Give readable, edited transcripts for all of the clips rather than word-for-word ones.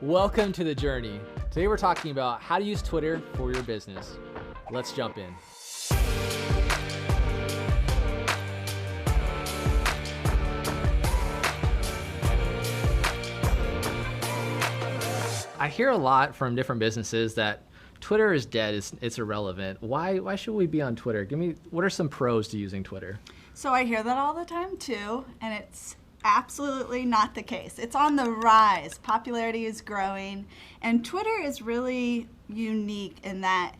Welcome to The Journey. Today we're talking about how to use Twitter for your business. Let's jump in. I hear a lot from different businesses that Twitter is dead, it's irrelevant. Why should we be on Twitter? What are some pros to using Twitter? So I hear that all the time too, and it's absolutely not the case. It's on the rise. Popularity is growing, and Twitter is really unique in that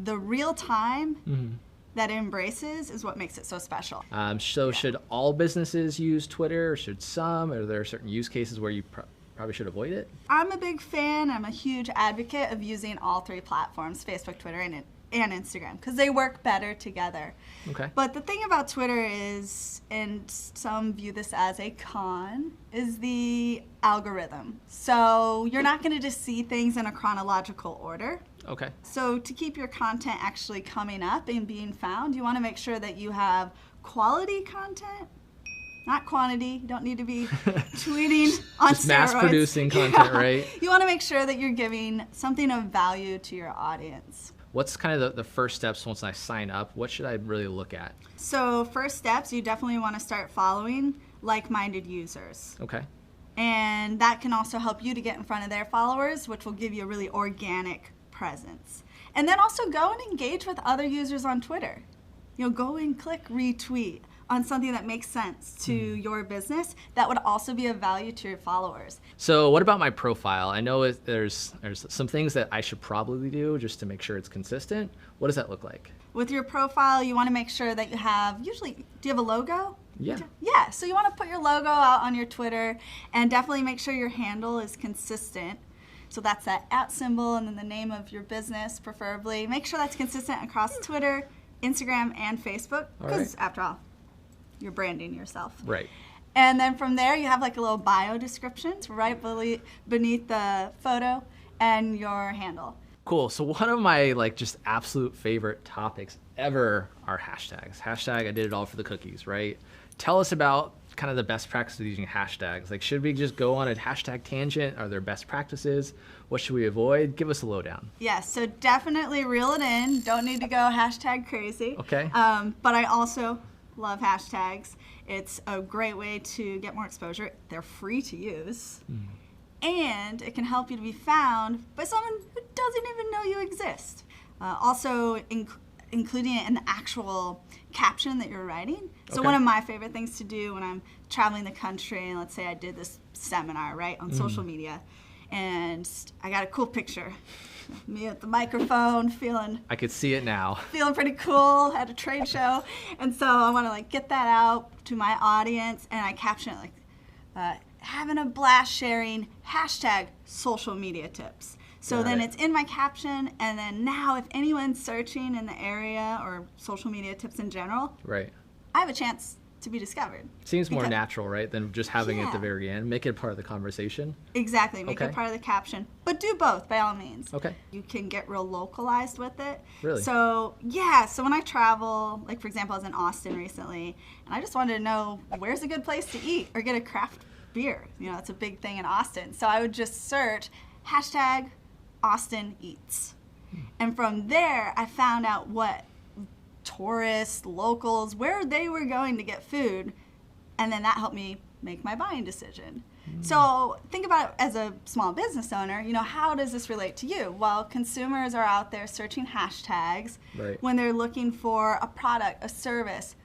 the real time that it embraces is what makes it so special. Should all businesses use Twitter, or should some? Are there certain use cases where you probably should avoid it? I'm a big fan, I'm a huge advocate of using all three platforms, Facebook, Twitter, and Instagram, because they work better together. Okay. But the thing about Twitter is, and some view this as a con, is the algorithm. So you're not going to just see things in a chronological order. Okay. So to keep your content actually coming up and being found, you want to make sure that you have quality content, not quantity. You don't need to be tweeting on Just steroids. mass producing content, right? You want to make sure that you're giving something of value to your audience. What's kind of the first steps once I sign up? What should I really look at? So first steps, you definitely want to start following like-minded users. Okay. And that can also help you to get in front of their followers, which will give you a really organic presence. And then also go and engage with other users on Twitter. Go and click retweet on something that makes sense to your business that would also be of value to your followers. So what about my profile? I know there's some things that I should probably do just to make sure it's consistent. What does that look like? With your profile, you want to make sure that you have, do you have a logo? Yeah. Yeah, so you want to put your logo out on your Twitter and definitely make sure your handle is consistent. So that's that @ symbol and then the name of your business, preferably. Make sure that's consistent across Twitter, Instagram, and Facebook, because after all, you're branding yourself. Right. And then from there, you have like a little bio description right beneath the photo and your handle. Cool. So one of my just absolute favorite topics ever are hashtags. Hashtag, I did it all for the cookies, right? Tell us about kind of the best practices using hashtags. Should we just go on a hashtag tangent? Are there best practices? What should we avoid? Give us a lowdown. Yes, so definitely reel it in. Don't need to go hashtag crazy. Okay. But I also love hashtags. It's a great way to get more exposure. They're free to use. And it can help you to be found by someone who doesn't even know you exist. Also, including it in the actual caption that you're writing. So one of my favorite things to do when I'm traveling the country, and let's say I did this seminar, right, on social media, and I got a cool picture. Me at the microphone, I could see it now. Feeling pretty cool at a trade show. And so I want to get that out to my audience, and I caption it having a blast sharing hashtag social media tips. So then it's in my caption, and then now if anyone's searching in the area or social media tips in general, right, I have a chance to be discovered. Seems more natural, right, than just having it at the very end. Make it part of the conversation. Exactly, make it part of the caption. But do both, by all means. Okay. You can get real localized with it. Really? So, yeah, so when I travel, for example, I was in Austin recently, and I just wanted to know where's a good place to eat or get a craft beer. It's a big thing in Austin. So I would just search hashtag Austin Eats. And from there, I found out what tourists, locals, where they were going to get food, and then that helped me make my buying decision. So think about it as a small business owner, how does this relate to you? Well, consumers are out there searching hashtags when they're looking for a product, a service,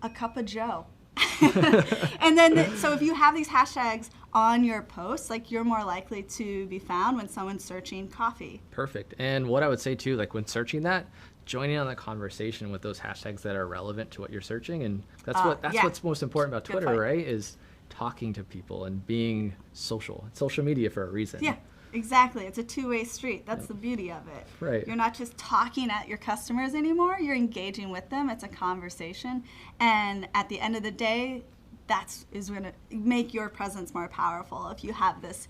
a cup of joe. And then, so if you have these hashtags on your posts, you're more likely to be found when someone's searching coffee. Perfect. And what I would say too, when searching that, joining on the conversation with those hashtags that are relevant to what you're searching. And that's what's most important about Twitter, right? Is talking to people and being social. It's social media for a reason. Yeah, exactly. It's a two-way street. That's the beauty of it. Right. You're not just talking at your customers anymore. You're engaging with them. It's a conversation. And at the end of the day, is going to make your presence more powerful if you have this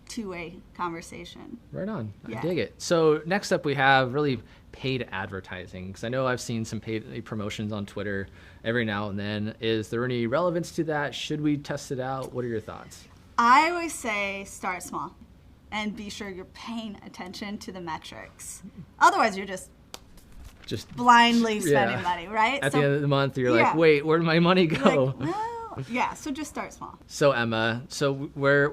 two-way conversation. Right on. I dig it. So next up we have really paid advertising, because I know I've seen some paid promotions on Twitter every now and then. Is there any relevance to that? Should we test it out? What are your thoughts? I always say start small. and be sure you're paying attention to the metrics. Otherwise, you're just blindly spending money, right? At the end of the month, you're like, wait, where did my money go? Like, well, yeah, so just start small. So Emma, we're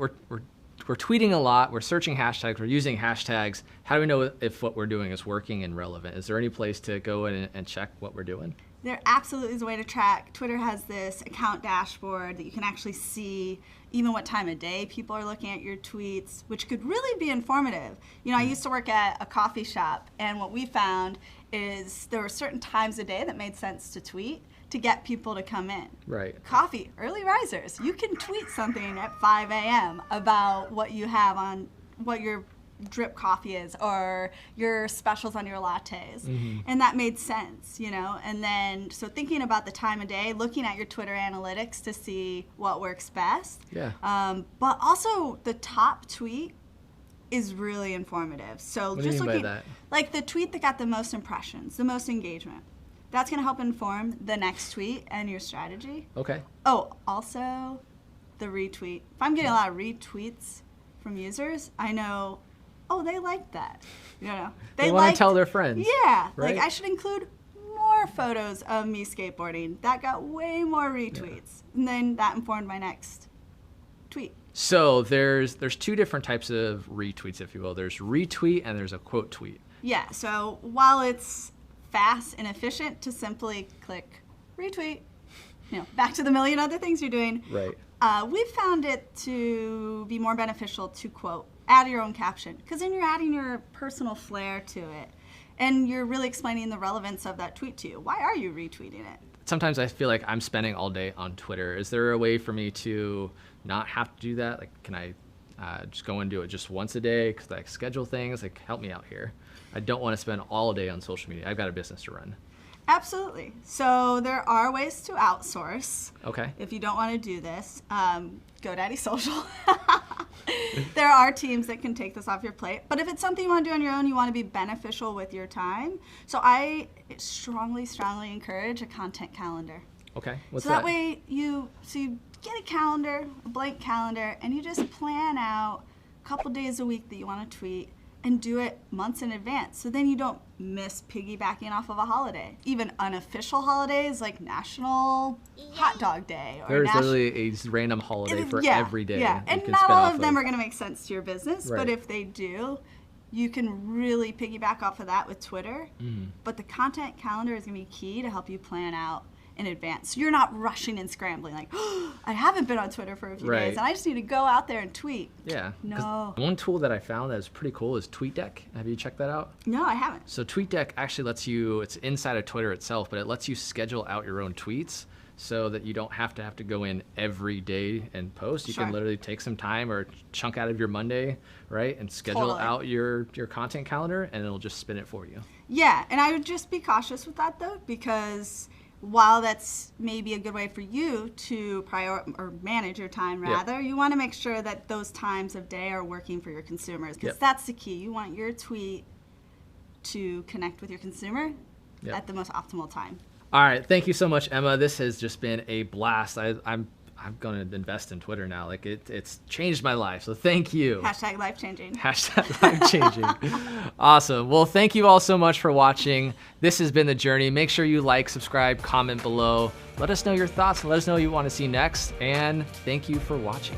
tweeting a lot, we're searching hashtags, we're using hashtags. How do we know if what we're doing is working and relevant? Is there any place to go in and check what we're doing? There absolutely is a way to track. Twitter has this account dashboard that you can actually see even what time of day people are looking at your tweets, which could really be informative. You know, I used to work at a coffee shop, and what we found is there were certain times a day that made sense to tweet to get people to come in. Right. Coffee, early risers. You can tweet something at 5 a.m. about what you have on, what your drip coffee is, or your specials on your lattes. And that made sense, you know. And then, so thinking about the time of day, looking at your Twitter analytics to see what works best. Yeah. But also the top tweet is really informative. So what just do you mean looking by that? like the tweet that got the most impressions, the most engagement. That's going to help inform the next tweet and your strategy. Okay. Oh, also the retweet. If I'm getting a lot of retweets from users, I know, oh, they like that. You know, they want to tell their friends. Yeah, right? like I should include more photos of me skateboarding. That got way more retweets, and then that informed my next tweet. So there's two different types of retweets, if you will. There's retweet and there's a quote tweet. Yeah. So while it's fast and efficient to simply click retweet, you know, back to the million other things you're doing. Right. We've found it to be more beneficial to quote, add your own caption, because then you're adding your personal flair to it, and you're really explaining the relevance of that tweet to you. Why are you retweeting it? Sometimes I feel like I'm spending all day on Twitter. Is there a way for me to not have to do that? Like, can I just go and do it just once a day? Because I schedule things. Like, help me out here. I don't want to spend all day on social media. I've got a business to run. Absolutely. So there are ways to outsource. Okay. If you don't want to do this, GoDaddy Social. There are teams that can take this off your plate. But if it's something you want to do on your own, you want to be beneficial with your time. So I strongly, strongly encourage a content calendar. Okay. What's that? So that way you get a calendar, a blank calendar, and you just plan out a couple days a week that you want to tweet, and do it months in advance. So then you don't miss piggybacking off of a holiday. Even unofficial holidays like National Hot Dog Day. Or there's literally a random holiday for every day. Yeah, and not all of them are going to make sense to your business, but if they do, you can really piggyback off of that with Twitter. But the content calendar is going to be key to help you plan out in advance. So you're not rushing and scrambling like, oh, I haven't been on Twitter for a few days and I just need to go out there and tweet. Yeah. No. One tool that I found that is pretty cool is TweetDeck. Have you checked that out? No, I haven't. So TweetDeck actually lets you, it's inside of Twitter itself, but it lets you schedule out your own tweets so that you don't have to go in every day and post. You can literally take some time or chunk out of your Monday, right, and schedule out your content calendar, and it'll just spin it for you. Yeah, and I would just be cautious with that though, because while that's maybe a good way for you to manage your time rather, you want to make sure that those times of day are working for your consumers, because that's the key. You want your tweet to connect with your consumer at the most optimal time. All right, thank you so much, Emma. This has just been a blast. I'm going to invest in Twitter now. Like it's changed my life. So thank you. Hashtag life changing. Hashtag life changing. Awesome. Well, thank you all so much for watching. This has been The Journey. Make sure you like, subscribe, comment below. Let us know your thoughts. Let us know what you want to see next. And thank you for watching.